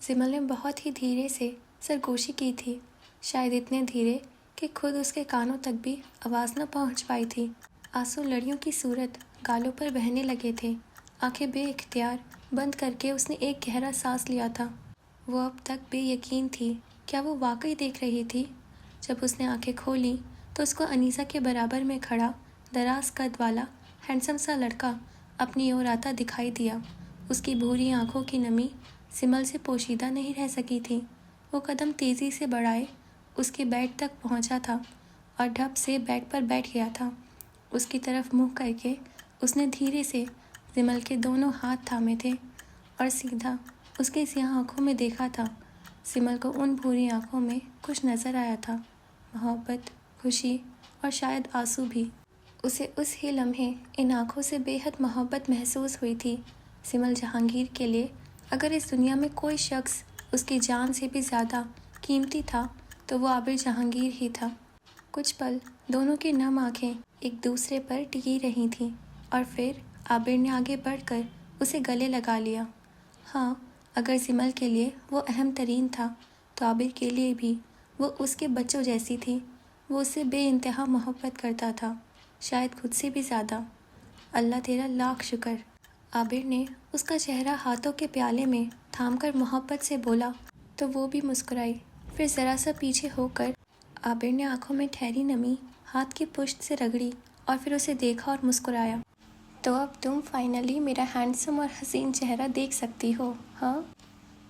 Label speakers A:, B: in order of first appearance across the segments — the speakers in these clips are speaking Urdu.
A: زمل نے بہت ہی دھیرے سے سرگوشی کی تھی، شاید اتنے دھیرے کہ خود اس کے کانوں تک بھی آواز نہ پہنچ پائی تھی۔ آنسو لڑیوں کی صورت گالوں پر بہنے لگے تھے۔ آنکھیں بے اختیار بند کر کے اس نے ایک گہرا سانس لیا تھا۔ وہ اب تک بے یقین تھی، کیا وہ واقعی دیکھ رہی تھی؟ جب اس نے آنکھیں کھولیں تو اس کو انیسہ کے برابر میں کھڑا دراز قد والا ہینڈسم سا لڑکا اپنی اور آتا دکھائی دیا۔ اس کی بھوری آنکھوں کی نمی زمل سے پوشیدہ نہیں رہ سکی تھی۔ وہ قدم تیزی سے بڑھائے اس کے بیڈ تک پہنچا تھا اور ڈھپ سے بیڈ پر بیٹھ گیا تھا۔ اس کی طرف منہ کر کے اس نے دھیرے سے زمل کے دونوں ہاتھ تھامے تھے اور سیدھا اس کے سیاہ آنکھوں میں دیکھا تھا۔ زمل کو ان بھوری آنکھوں میں کچھ نظر آیا تھا، محبت، خوشی اور شاید آنسو بھی۔ اسے اس ہی لمحے ان آنکھوں سے بے حد محبت محسوس ہوئی تھی۔ زمل جہانگیر کے لیے اگر اس دنیا میں کوئی شخص اس کی جان سے بھی زیادہ قیمتی تھا تو وہ عابر جہانگیر ہی تھا۔ کچھ پل دونوں کی نم آنکھیں ایک دوسرے پر ٹکی رہی تھیں اور پھر عابر نے آگے بڑھ کر اسے گلے لگا لیا۔ ہاں، اگر زمل کے لیے وہ اہم ترین تھا تو عابر کے لیے بھی وہ اس کے بچوں جیسی تھی۔ وہ اسے بے انتہا محبت کرتا تھا، شاید خود سے بھی زیادہ۔ اللہ تیرا لاکھ شکر، عابر نے اس کا چہرہ ہاتھوں کے پیالے میں تھام کر محبت سے بولا تو وہ بھی مسکرائی۔ پھر ذرا سا پیچھے ہو کر عابر نے آنکھوں میں ٹھہری نمی ہاتھ کی پشت سے رگڑی اور پھر اسے دیکھا اور مسکرایا۔ تو اب تم فائنلی میرا ہینڈسم اور حسین چہرہ دیکھ سکتی ہو، ہاں؟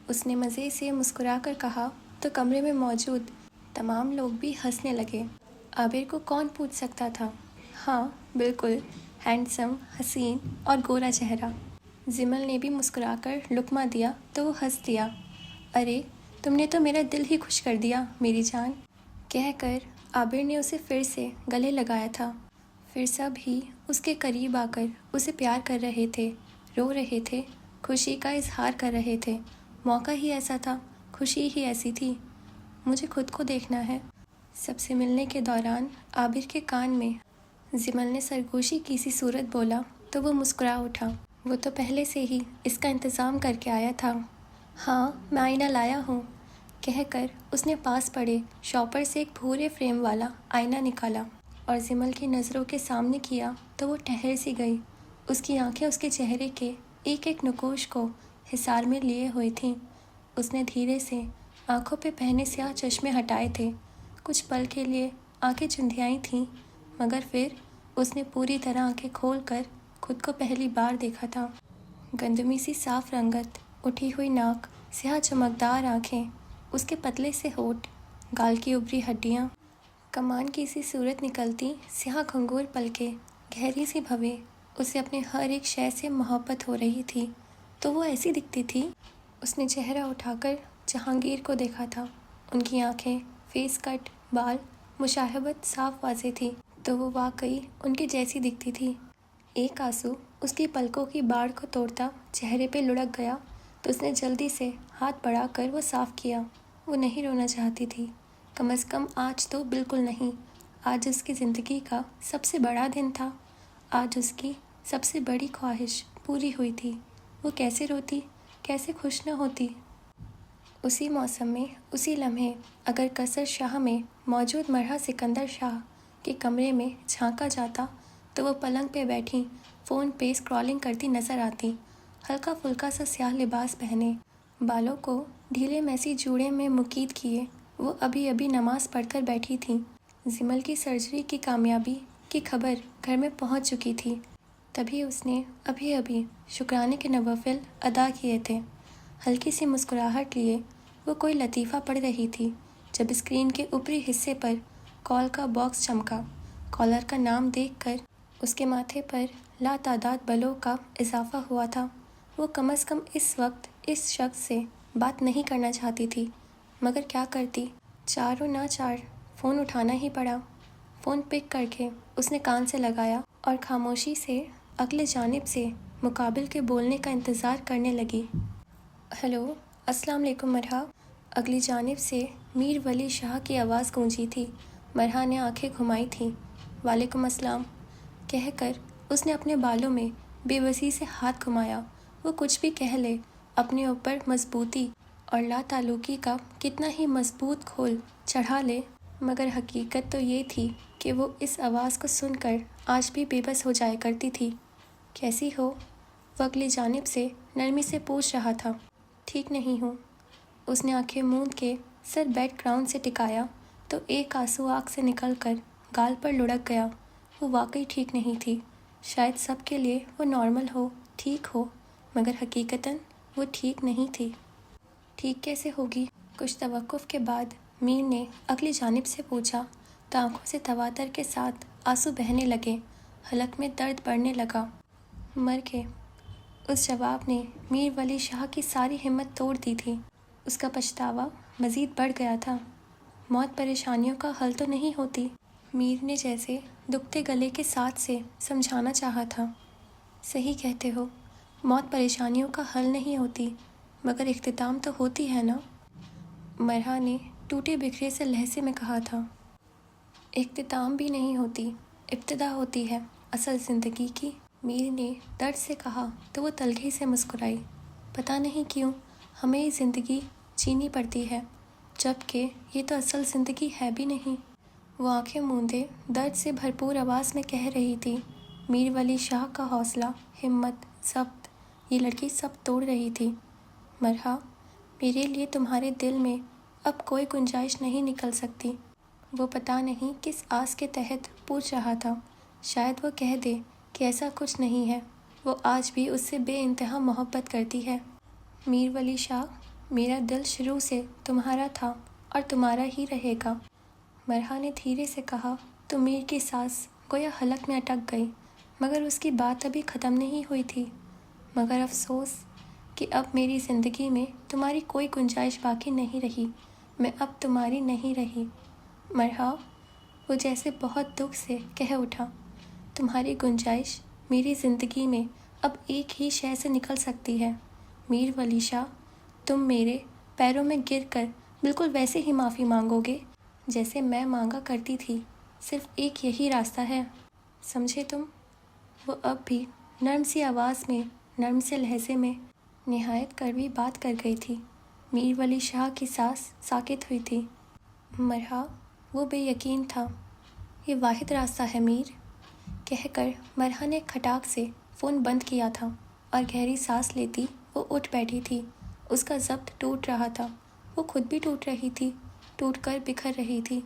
A: اس نے مزے سے مسکرا کر کہا تو کمرے میں موجود تمام لوگ بھی ہنسنے لگے۔ عابر کو کون پوچھ سکتا تھا؟ ہاں بالکل، ہینڈسم، حسین اور گورا چہرہ۔ زمل نے بھی مسکرا کر لقمہ دیا تو وہ ہنس دیا۔ ارے تم نے تو میرا دل ہی خوش کر دیا میری جان، کہہ کر عابر نے اسے پھر سے گلے لگایا تھا۔ پھر سب ہی اس کے قریب آ کر اسے پیار کر رہے تھے، رو رہے تھے، خوشی کا اظہار کر رہے تھے۔ موقع ہی ایسا تھا، خوشی ہی ایسی تھی۔ مجھے خود کو دیکھنا ہے۔ سب سے ملنے کے دوران عابر کے کان میں زمل نے سرگوشی کی سی صورت بولا تو وہ مسکرا اٹھا۔ وہ تو پہلے سے ہی اس کا انتظام کر کے آیا تھا۔ ہاں میں آئینہ لایا ہوں، کہہ کر اس نے پاس پڑے شاپر سے ایک بھورے فریم والا آئینہ نکالا اور زمل کی نظروں کے سامنے کیا تو وہ ٹھہر سی گئی۔ اس کی آنکھیں اس کے چہرے کے ایک ایک نقوش کو حصار میں لیے ہوئی تھیں۔ اس نے دھیرے سے آنکھوں پہ پہنے سیاہ چشمے ہٹائے تھے۔ کچھ پل کے لیے آنکھیں چندھیائی تھیں، مگر پھر اس نے پوری طرح آنکھیں کھول کر خود کو پہلی بار دیکھا تھا۔ گندمی سی صاف رنگت، اٹھی ہوئی ناک، سیاہ چمکدار آنکھیں، اس کے پتلے سے ہونٹ، گال کی ابری ہڈیاں، کمان کی سی صورت نکلتی سیاہ گھنگور پلکیں، گہری سی بھویں۔ اسے اپنے ہر ایک شے سے محبت ہو رہی تھی۔ تو وہ ایسی دکھتی تھی؟ اس نے چہرہ اٹھا کر جہانگیر کو دیکھا تھا۔ ان کی آنکھیں، فیس کٹ، بال، مشابہت صاف واضح تھی تو وہ واقعی ان کے جیسی دکھتی تھی۔ ایک آنسو اس کی پلکوں کی باڑ کو توڑتا چہرے پہ لڑک گیا تو اس نے جلدی سے ہاتھ بڑھا کر وہ صاف کیا۔ وہ نہیں رونا چاہتی تھی، کم از کم آج تو بالکل نہیں۔ آج اس کی زندگی کا سب سے بڑا دن تھا۔ آج اس کی سب سے بڑی خواہش پوری ہوئی تھی۔ وہ کیسے روتی، کیسے خوش نہ ہوتی؟ اسی موسم میں، اسی لمحے اگر قصر شاہ میں موجود مرحا سکندر شاہ کے کمرے میں جھانکا جاتا تو وہ پلنگ پہ بیٹھی فون پہ اسکرولنگ کرتی نظر آتی، ہلکا پھلکا سا سیاہ لباس پہنے، بالوں کو ڈھیلے میسی جوڑے میں مقید کیے وہ ابھی ابھی نماز پڑھ کر بیٹھی تھیں۔ زمل کی سرجری کی کامیابی کی خبر گھر میں پہنچ چکی تھی، تبھی اس نے ابھی ابھی شکرانے کے نوافل ادا کیے تھے۔ ہلکی سی مسکراہٹ لیے وہ کوئی لطیفہ پڑھ رہی تھی جب اسکرین کے اوپری حصے پر کال کا باکس چمکا۔ کالر کا نام دیکھ کر اس کے ماتھے پر لاتعداد بلوں کا اضافہ ہوا تھا۔ وہ کم از کم اس وقت اس شخص سے بات نہیں کرنا چاہتی تھی، مگر کیا کرتی؟ چار و ناچار فون اٹھانا ہی پڑا۔ فون پک کر کے اس نے کان سے لگایا اور خاموشی سے اگلے جانب سے مقابل کے بولنے کا انتظار کرنے لگی۔ ہیلو، السلام علیکم مرحا۔ اگلی جانب سے میر ولی شاہ کی آواز گونجی تھی۔ مرحا نے آنکھیں گھمائی تھیں۔ وعلیکم السلام، کہہ کر اس نے اپنے بالوں میں بے بسی سے ہاتھ گھمایا۔ وہ کچھ بھی کہہ لے، اپنے اوپر مضبوطی اور لا تعلقی کا کتنا ہی مضبوط کھول چڑھا لے، مگر حقیقت تو یہ تھی کہ وہ اس آواز کو سن کر آج بھی بے بس ہو جایا کرتی تھی۔ کیسی ہو؟ وہ اگلی جانب سے نرمی سے پوچھ رہا تھا۔ ٹھیک نہیں ہوں۔ اس نے آنکھیں موند کے سر بیڈ گراؤنڈ سے ٹکایا تو ایک آنسو آنکھ سے نکل کر گال پر لڑک گیا۔ وہ واقعی ٹھیک نہیں تھی۔ شاید سب کے لیے وہ نارمل ہو، ٹھیک ہو، مگر حقیقتاً وہ ٹھیک نہیں تھی۔ ٹھیک کیسے ہوگی؟ کچھ توقف کے بعد میر نے اگلی جانب سے پوچھا تو آنکھوں سے تواتر کے ساتھ آنسو بہنے لگے، حلق میں درد بڑھنے لگا۔ مر کے۔ اس جواب نے میر ولی شاہ کی ساری ہمت توڑ دی تھی۔ اس کا پچھتاوا مزید بڑھ گیا تھا۔ موت پریشانیوں کا حل تو نہیں ہوتی۔ میر نے جیسے دکھتے گلے کے ساتھ سے سمجھانا چاہا تھا۔ صحیح کہتے ہو، موت پریشانیوں کا حل نہیں ہوتی، مگر اختتام تو ہوتی ہے نا؟ مرحا نے ٹوٹے بکھرے سے لہجے میں کہا تھا۔ اختتام بھی نہیں ہوتی، ابتدا ہوتی ہے اصل زندگی کی، میر نے درد سے کہا تو وہ تلخی سے مسکرائی۔ پتہ نہیں کیوں ہمیں یہ زندگی جینی پڑتی ہے، جبکہ یہ تو اصل زندگی ہے بھی نہیں۔ وہ آنکھیں موندے درد سے بھرپور آواز میں کہہ رہی تھی۔ میر ولی شاہ کا حوصلہ، ہمت، ضبط یہ لڑکی سب توڑ رہی تھی۔ مرحا، میرے لیے تمہارے دل میں اب کوئی گنجائش نہیں نکل سکتی۔ وہ پتہ نہیں کس آس کے تحت پوچھ رہا تھا۔ شاید وہ کہہ دے کہ ایسا کچھ نہیں ہے، وہ آج بھی اس سے بے انتہا محبت کرتی ہے۔ میر ولی شاہ، میرا دل شروع سے تمہارا تھا اور تمہارا ہی رہے گا، مرحا نے دھیرے سے کہا تو میر کی سانس گویا حلق میں اٹک گئی، مگر اس کی بات ابھی ختم نہیں ہوئی تھی۔ مگر افسوس کہ اب میری زندگی میں تمہاری کوئی گنجائش باقی نہیں رہی، میں اب تمہاری نہیں رہی۔ مرحا، وہ جیسے بہت دکھ سے کہہ اٹھا، تمہاری گنجائش میری زندگی میں اب ایک ہی شے سے نکل سکتی ہے، میر ولی شاہ، تم میرے پیروں میں گر کر بالکل ویسے ہی معافی مانگو گے جیسے میں مانگا کرتی تھی، صرف ایک یہی راستہ ہے، سمجھے تم؟ وہ اب بھی نرم سی آواز میں، نرم سے لہجے میں نہایت کڑوی بات کر گئی تھی۔ میر ولی شاہ کی سانس ساکت ہوئی تھی۔ مرحا، وہ بے یقین تھا۔ یہ واحد راستہ ہے میر، کہہ کر مرحا نے کھٹاک سے فون بند کیا تھا اور گہری سانس لیتی وہ اٹھ بیٹھی تھی۔ اس کا ضبط ٹوٹ رہا تھا، وہ خود بھی ٹوٹ رہی تھی، ٹوٹ کر بکھر رہی تھی۔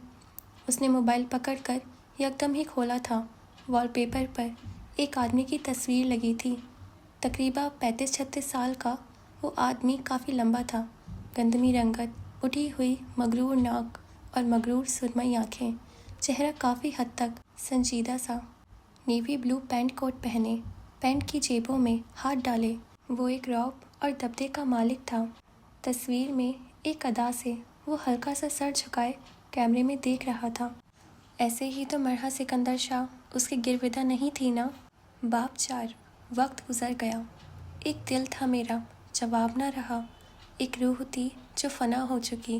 A: اس نے موبائل پکڑ کر یکدم ہی کھولا تھا۔ وال پیپر پر ایک آدمی کی تصویر لگی تھی۔ تقریباً 35-36 سال کا وہ آدمی کافی لمبا تھا، گندمی رنگت، اٹھی ہوئی مغرور ناک اور مغرور سرمئی آنکھیں، چہرہ کافی حد تک سنجیدہ سا۔ نیوی بلو پینٹ کوٹ پہنے، پینٹ کی جیبوں میں ہاتھ ڈالے، وہ ایک رعب اور دبدبے کا مالک تھا۔ تصویر میں ایک ادا سے وہ ہلکا سا سر جھکائے کیمرے میں دیکھ رہا تھا۔ ایسے ہی تو مرحا سکندر شاہ اس کی گرویدہ نہیں تھی نا؟ باب 4۔ وقت گزر گیا۔ ایک دل تھا میرا، جواب نہ رہا، ایک روح تھی جو فنا ہو چکی،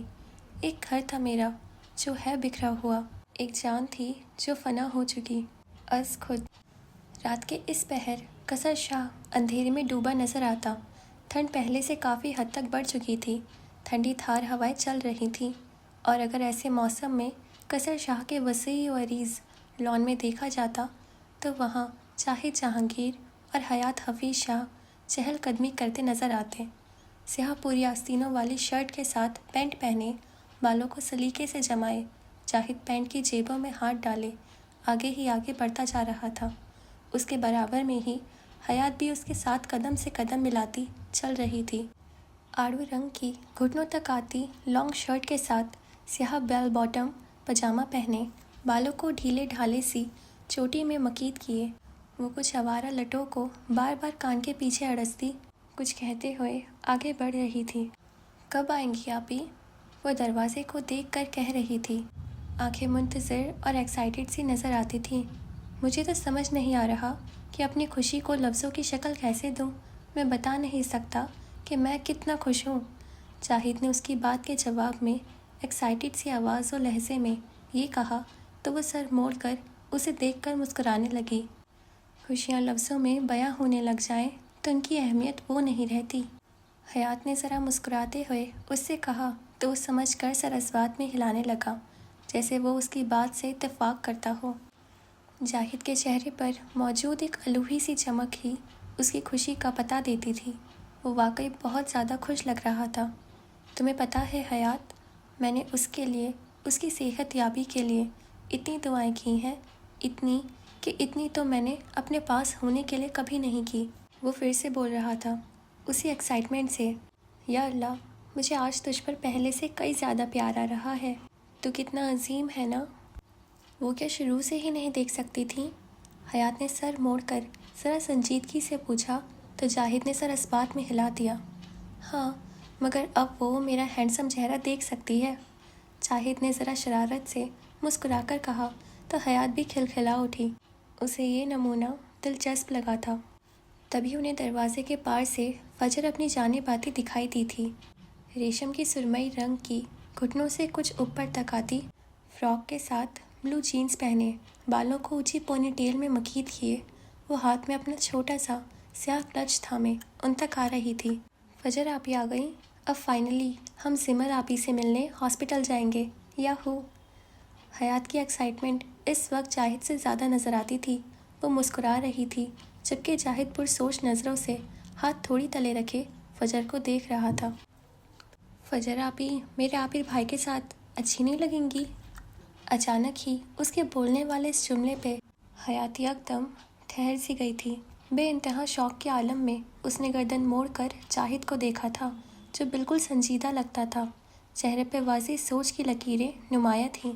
A: ایک گھر تھا میرا جو ہے بکھرا ہوا، ایک جان تھی جو فنا ہو چکی، از خود۔ رات کے اس پہر قصر شاہ اندھیرے میں ڈوبا نظر آتا۔ ٹھنڈ پہلے سے کافی حد تک بڑھ چکی تھی، ٹھنڈی تھار ہوائیں چل رہی تھیں، اور اگر ایسے موسم میں قصر شاہ کے وسیع و عریض لان میں دیکھا جاتا تو وہاں زاہد جہانگیر اور حیات حفیظ شاہ چہل قدمی کرتے نظر آتے، سیاہ پوری آستینوں والی شرٹ کے ساتھ پینٹ پہنے، بالوں کو سلیقے سے جمائے، زاہد پینٹ کی جیبوں میں ہاتھ ڈالے آگے ہی آگے بڑھتا جا رہا تھا۔ اس کے برابر میں ہی حیات بھی اس کے ساتھ قدم سے قدم ملاتی چل رہی تھی۔ آڑو رنگ کی گھٹنوں تک آتی لانگ شرٹ کے ساتھ سیاہ بیل باٹم پاجامہ پہنے، بالوں کو ڈھیلے ڈھالے سی چوٹی میں مکید کیے، وہ کچھ آوارہ لٹوں کو بار بار کان کے پیچھے اڑستی کچھ کہتے ہوئے آگے بڑھ رہی تھی۔ کب آئیں گی آپی؟ وہ دروازے کو دیکھ کر کہہ رہی تھی۔ آنکھیں منتظر اور ایکسائٹڈ سی نظر آتی تھیں۔ مجھے تو سمجھ نہیں آ رہا کہ اپنی خوشی کو لفظوں کی شکل کیسے دوں، میں بتا نہیں سکتا کہ میں کتنا خوش ہوں، زاہد نے اس کی بات کے جواب میں ایکسائٹڈ سی آواز و لہجے میں یہ کہا تو وہ سر موڑ کر اسے دیکھ کر مسکرانے لگی۔ خوشیاں لفظوں میں بیاں ہونے لگ جائیں تو ان کی اہمیت وہ نہیں رہتی۔ حیات نے ذرا مسکراتے ہوئے اس سے کہا تو وہ سمجھ کر سر اسبات میں ہلانے لگا جیسے وہ اس کی بات سے اتفاق کرتا ہو۔ جاہد کے چہرے پر موجود ایک الوہی سی چمک ہی اس کی خوشی کا پتہ دیتی تھی۔ وہ واقعی بہت زیادہ خوش لگ رہا تھا۔ تمہیں پتہ ہے حیات، میں نے اس کے لیے، اس کی صحت یابی کے لیے اتنی دعائیں کی ہیں، اتنی تو میں نے اپنے پاس ہونے کے لیے کبھی نہیں کی۔ وہ پھر سے بول رہا تھا اسی ایکسائٹمنٹ سے، یا اللہ، مجھے آج تجھ پر پہلے سے کئی زیادہ پیار آ رہا ہے۔ تو کتنا عظیم ہے نا۔ وہ کیا شروع سے ہی نہیں دیکھ سکتی تھی؟ حیات نے سر موڑ کر ذرا سنجیدگی سے پوچھا تو جاہد نے سر اسبات میں ہلا دیا۔ ہاں، مگر اب وہ میرا ہینڈسم چہرہ دیکھ سکتی ہے۔ جاہد نے ذرا شرارت سے مسکرا کر کہا تو حیات بھی کھلکھلا اٹھی۔ اسے یہ نمونہ دلچسپ لگا تھا۔ تبھی انہیں دروازے کے پار سے فجر اپنی جانب آتی دکھائی دی تھی۔ ریشم کی سرمئی رنگ کی، گھٹنوں سے کچھ اوپر تک آتی فراک کے ساتھ بلو جینز پہنے، بالوں کو اونچی پونی ٹیل میں مکید کیے، وہ ہاتھ میں اپنا چھوٹا سا سیاہ کلچ تھامے ان تک آ رہی تھی۔ فجر آپی آ گئی، اب فائنلی ہم زمل آپی سے ملنے ہاسپٹل جائیں گے، یاہو! حیات کی ایکسائٹمنٹ اس وقت جاہد سے زیادہ نظر آتی تھی۔ وہ مسکرا رہی تھی جبکہ جاہد پرسوچ نظروں سے ہاتھ تھوڑی تلے رکھے فجر کو دیکھ رہا تھا۔ فجر آپی میرے عابر بھائی کے ساتھ اچھی نہیں لگیں گی؟ اچانک ہی اس کے بولنے والے اس جملے پہ حیات یکدم ٹھہر سی گئی تھی۔ بے انتہا شوق کے عالم میں اس نے گردن موڑ کر جاہد کو دیکھا تھا جو بالکل سنجیدہ لگتا تھا۔ چہرے پہ واضح سوچ کی لکیریں نمایاں تھیں۔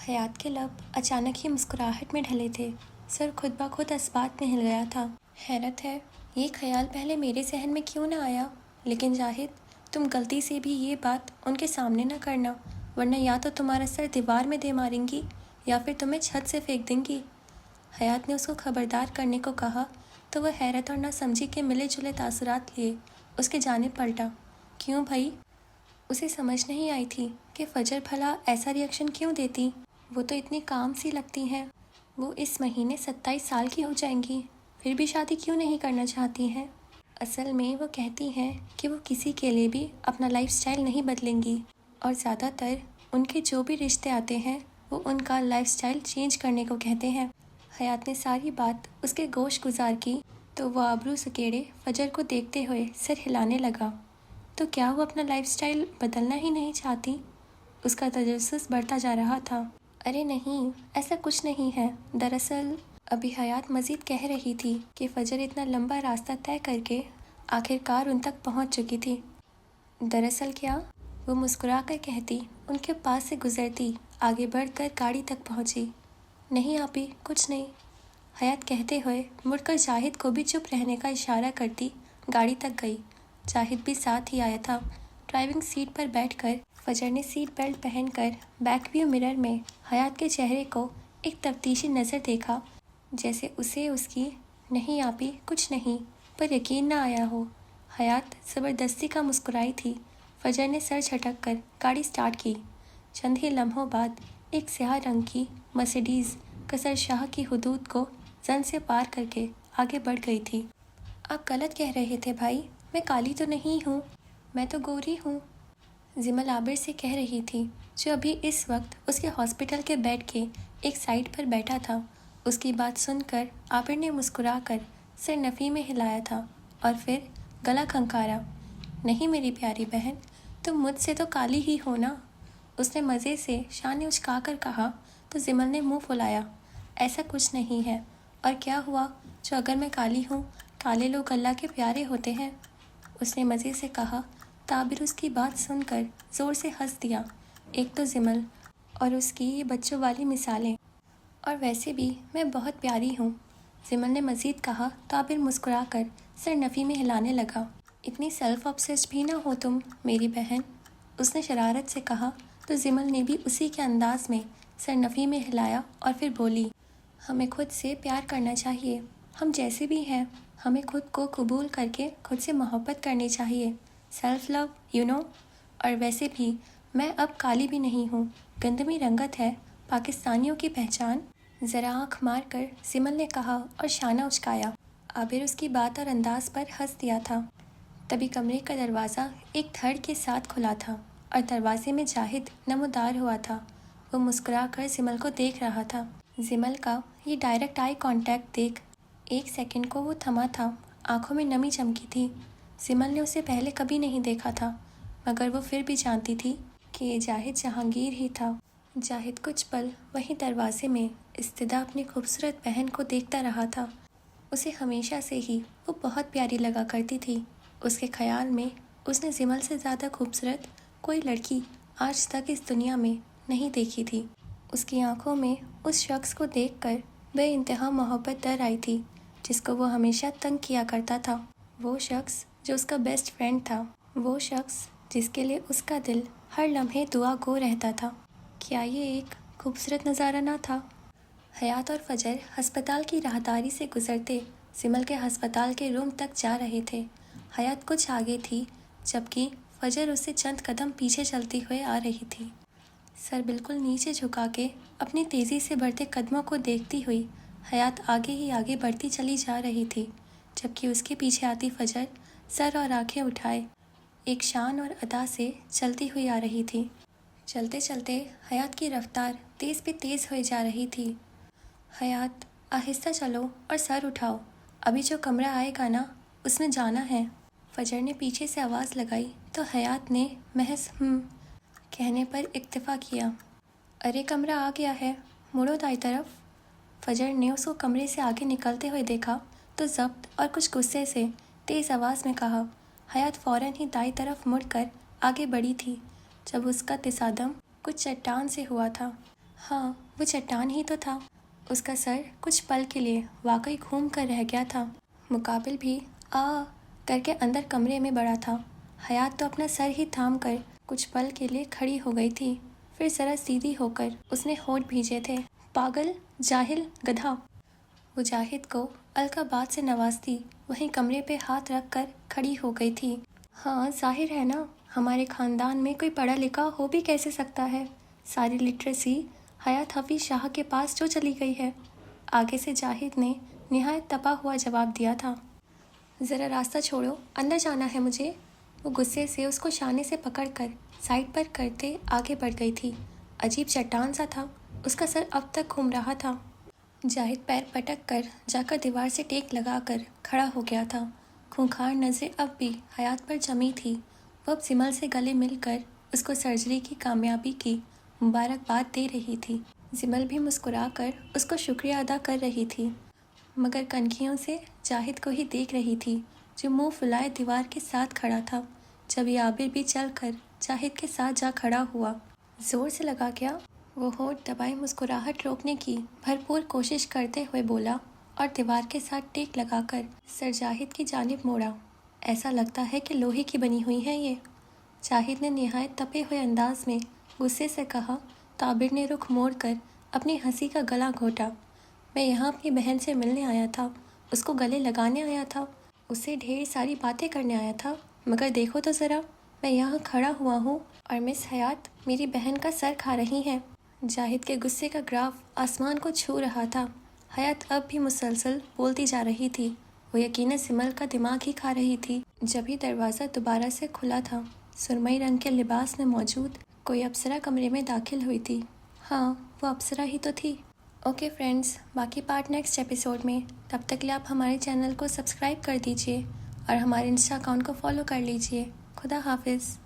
A: حیات کے لب اچانک ہی مسکراہٹ میں ڈھلے تھے، سر خود بخود اسبات میں ہل گیا تھا۔ حیرت ہے یہ خیال پہلے میرے ذہن میں کیوں نہ آیا، لیکن جاہد تم غلطی سے بھی یہ بات ان کے سامنے نہ کرنا، ورنہ یا تو تمہارا سر دیوار میں دے ماریں گی یا پھر تمہیں چھت سے پھینک دیں گی۔ حیات نے اس کو خبردار کرنے کو کہا تو وہ حیرت اور نہ سمجھی کے ملے جلے تاثرات لیے اس کے جانب پلٹا۔ کیوں بھائی؟ اسے سمجھ نہیں آئی تھی کہ فجر بھلا ایسا ریئیکشن کیوں دیتی۔ وہ تو اتنی کام سی لگتی ہیں۔ وہ اس مہینے 27 سال کی ہو جائیں گی، پھر بھی شادی کیوں نہیں کرنا چاہتی ہیں؟ اصل میں وہ کہتی ہیں کہ وہ کسی کے لیے بھی اپنا لائف سٹائل نہیں بدلیں گی، اور زیادہ تر ان کے جو بھی رشتے آتے ہیں وہ ان کا لائف سٹائل چینج کرنے کو کہتے ہیں۔ حیات نے ساری بات اس کے گوش گزار کی تو وہ آبرو سکیڑے فجر کو دیکھتے ہوئے سر ہلانے لگا۔ تو کیا وہ اپنا لائف سٹائل بدلنا ہی نہیں چاہتی؟ اس کا تجسس بڑھتا جا رہا تھا۔ ارے نہیں، ایسا کچھ نہیں ہے، دراصل ابھی حیات مزید کہہ رہی تھی کہ فجر اتنا لمبا راستہ طے کر کے آخرکار ان تک پہنچ چکی تھی۔ دراصل کیا؟ وہ مسکرا کر کہتی، ان کے پاس سے گزرتی آگے بڑھ کر گاڑی تک پہنچی۔ نہیں آپی، کچھ نہیں، حیات کہتے ہوئے مڑ کر جاہد کو بھی چپ رہنے کا اشارہ کرتی گاڑی تک گئی۔ جاہد بھی ساتھ ہی آیا تھا۔ ڈرائیونگ سیٹ پر بیٹھ کر فجر نے سیٹ بیلٹ پہن کر بیک ویو مرر میں حیات کے چہرے کو ایک تفتیشی نظر دیکھا، جیسے اسے اس کی نہیں آپی کچھ نہیں پر یقین نہ آیا ہو۔ حیات زبردستی کا مسکرائی تھی۔ فجر نے سر جھٹک کر گاڑی سٹارٹ کی۔ چند ہی لمحوں بعد ایک سیاہ رنگ کی مرسیڈیز قصر شاہ کی حدود کو زن سے پار کر کے آگے بڑھ گئی تھی۔ آپ غلط کہہ رہے تھے بھائی، میں کالی تو نہیں ہوں، میں تو گوری ہوں، زمل عابر سے کہہ رہی تھی جو ابھی اس وقت اس کے ہاسپٹل کے بیڈ کے ایک سائڈ پر بیٹھا تھا۔ اس کی بات سن کر عابر نے مسکرا کر سر نفی میں ہلایا تھا اور پھر گلا کھنکارا۔ نہیں میری پیاری بہن، تم مجھ سے تو کالی ہی ہو نا، اس نے مزے سے شانے اچکا کر کہا تو زمل نے منہ پھلایا۔ ایسا کچھ نہیں ہے، اور کیا ہوا جو اگر میں کالی ہوں، کالے لوگ اللہ کے پیارے ہوتے ہیں، اس نے مزے سے کہا۔ عابر اس کی بات سن کر زور سے ہنس دیا۔ ایک تو زمل اور اس کی یہ بچوں والی مثالیں، اور ویسے بھی میں بہت پیاری ہوں، زمل نے مزید کہا تو عابر مسکرا کر سر نفی میں ہلانے لگا۔ اتنی سیلف آبسیسڈ بھی نہ ہو تم میری بہن، اس نے شرارت سے کہا تو زمل نے بھی اسی کے انداز میں سر نفی میں ہلایا اور پھر بولی، ہمیں خود سے پیار کرنا چاہیے، ہم جیسے بھی ہیں، ہمیں خود کو قبول کر کے خود سے محبت کرنی چاہیے، سیلف لو یو نو۔ اور ویسے بھی میں اب کالی بھی نہیں ہوں، گندمی رنگت ہے پاکستانیوں کی پہچان، ذرا آنکھ مار کر زمل نے کہا اور شانہ اچکایا۔ عابر اس کی بات اور انداز پر ہنس دیا تھا۔ تبھی کمرے کا دروازہ ایک دھڑ کے ساتھ کھلا تھا اور دروازے میں جاہد نمودار ہوا تھا۔ وہ مسکرا کر زمل کو دیکھ رہا تھا۔ زمل کا یہ ڈائریکٹ آئی کانٹیکٹ دیکھ ایک سیکنڈ کو وہ تھما تھا، آنکھوں میں نمی چمکی تھی۔ زمل نے اسے پہلے کبھی نہیں دیکھا تھا، مگر وہ پھر بھی جانتی تھی کہ یہ جاہد جہانگیر ہی تھا۔ جاہد کچھ پل وہیں دروازے میں استدا اپنی خوبصورت بہن کو دیکھتا رہا تھا۔ اسے ہمیشہ سے ہی وہ بہت پیاری لگا کرتی تھی۔ اس کے خیال میں اس نے زمل سے زیادہ خوبصورت کوئی لڑکی آج تک اس دنیا میں نہیں دیکھی تھی۔ اس کی آنکھوں میں اس شخص کو دیکھ کر بے انتہا محبت در آئی تھی جس کو وہ ہمیشہ تنگ کیا کرتا تھا۔ وہ شخص جو اس کا بیسٹ فرینڈ تھا، وہ شخص جس کے لیے اس کا دل ہر لمحے دعا گو رہتا تھا۔ کیا یہ ایک خوبصورت نظارہ نہ تھا؟ حیات اور فجر ہسپتال کی راہداری سے گزرتے زمل کے ہسپتال کے روم تک جا رہے تھے۔ حیات کچھ آگے تھی جبکہ فجر اس سے چند قدم پیچھے چلتی ہوئے آ رہی تھی۔ سر بالکل نیچے جھکا کے اپنی تیزی سے بڑھتے قدموں کو دیکھتی ہوئی حیات آگے ہی آگے بڑھتی چلی جا رہی تھی، جبکہ اس کے پیچھے آتی فجر سر اور آنکھیں اٹھائے ایک شان اور ادا سے چلتی ہوئی آ رہی تھی۔ چلتے چلتے حیات کی رفتار تیز پہ تیز ہوئی جا رہی تھی۔ حیات آہستہ چلو اور سر اٹھاؤ، ابھی جو کمرہ آئے گا نا اس میں جانا ہے۔ فجر نے پیچھے سے آواز لگائی تو حیات نے محض کہنے پر اکتفا کیا۔ ارے کمرہ آ گیا ہے، مڑو دائیں طرف۔ فجر نے اس کو کمرے سے آگے نکلتے ہوئے دیکھا تو ضبط اور کچھ غصے سے تیز آواز میں کہا۔ حیات فوراً ہی دائیں طرف مڑ کر آگے بڑھی تھی جب اس کا تصادم کچھ چٹان سے ہوا تھا۔ ہاں، وہ چٹان ہی تو تھا۔ اس کا سر کچھ پل کے لیے واقعی گھوم کر رہ گیا تھا۔ مقابل بھی کر کے اندر کمرے میں بڑھا تھا۔ حیات تو اپنا سر ہی تھام کر کچھ پل کے لیے کھڑی ہو گئی تھی، پھر ذرا سیدھی ہو کر اس نے ہونٹ بھیجے تھے۔ پاگل، جاہل، گدھا۔ وہ جاہد کو القابات سے نوازتی وہیں کمرے پہ ہاتھ رکھ کر کھڑی ہو گئی تھی۔ ہاں ظاہر ہے نا، ہمارے خاندان میں کوئی پڑھا لکھا ہو بھی کیسے سکتا ہے؟ ساری لٹریسی حیات حفیظ شاہ کے پاس جو چلی گئی ہے۔ آگے سے جاہد نے نہایت تپا ہوا جواب دیا تھا۔ ذرا راستہ چھوڑو، اندر جانا ہے مجھے۔ وہ غصے سے اس کو شانے سے پکڑ کر سائڈ پر کرتے آگے بڑھ گئی تھی۔ عجیب چٹان سا تھا، اس کا سر اب تک گھوم رہا تھا۔ جاہد پیر پٹک کر جا کر دیوار سے ٹیک لگا کر کھڑا ہو گیا تھا۔ خونخوار نظریں اب بھی حیات پر جمی تھی۔ وہ اب زمل سے گلے مل کر اس کو سرجری کی کامیابی کی مبارکباد دے رہی تھی۔ زمل بھی مسکرا کر اس کو شکریہ ادا کر رہی تھی، مگر کنکھیوں سے جاہد کو ہی دیکھ رہی تھی جو منہ پھلائے دیوار کے ساتھ کھڑا تھا۔ جب یہ عابر بھی چل کر جاہد کے ساتھ جا کھڑا ہوا، زور سے لگا کیا؟ وہ ہونٹ دبائے مسکراہٹ روکنے کی بھرپور کوشش کرتے ہوئے بولا اور دیوار کے ساتھ ٹیک لگا کر سر جاہد کی جانب موڑا۔ ایسا لگتا ہے کہ لوہے کی بنی ہوئی ہے یہ، جاہد نے نہایت تپے ہوئے انداز میں غصے سے کہا تو عابر نے رخ موڑ کر اپنی ہنسی کا گلا گھونٹا۔ میں یہاں اپنی بہن سے ملنے آیا تھا، اس کو گلے لگانے آیا تھا، اس سے ڈھیر ساری باتیں کرنے آیا تھا، مگر دیکھو تو ذرا، میں یہاں کھڑا ہوا ہوں اور مس حیات میری بہن کا سر کھا رہی ہیں۔ جاہد کے غصے کا گراف آسمان کو چھو رہا تھا۔ حیات اب بھی مسلسل بولتی جا رہی تھی، وہ یقیناً زمل کا دماغ ہی کھا رہی تھی۔ جب ہی دروازہ دوبارہ سے کھلا تھا، سرمئی رنگ کے لباس میں موجود کوئی اپسرا کمرے میں داخل ہوئی تھی۔ ہاں، وہ اپسرا ہی تو تھی۔ اوکے فرینڈز، باقی پارٹ نیکسٹ ایپیسوڈ میں۔ تب تک لیے آپ ہمارے چینل کو سبسکرائب کر دیجئے اور ہمارے انسٹا اکاؤنٹ کو فالو کر لیجئے۔ خدا حافظ۔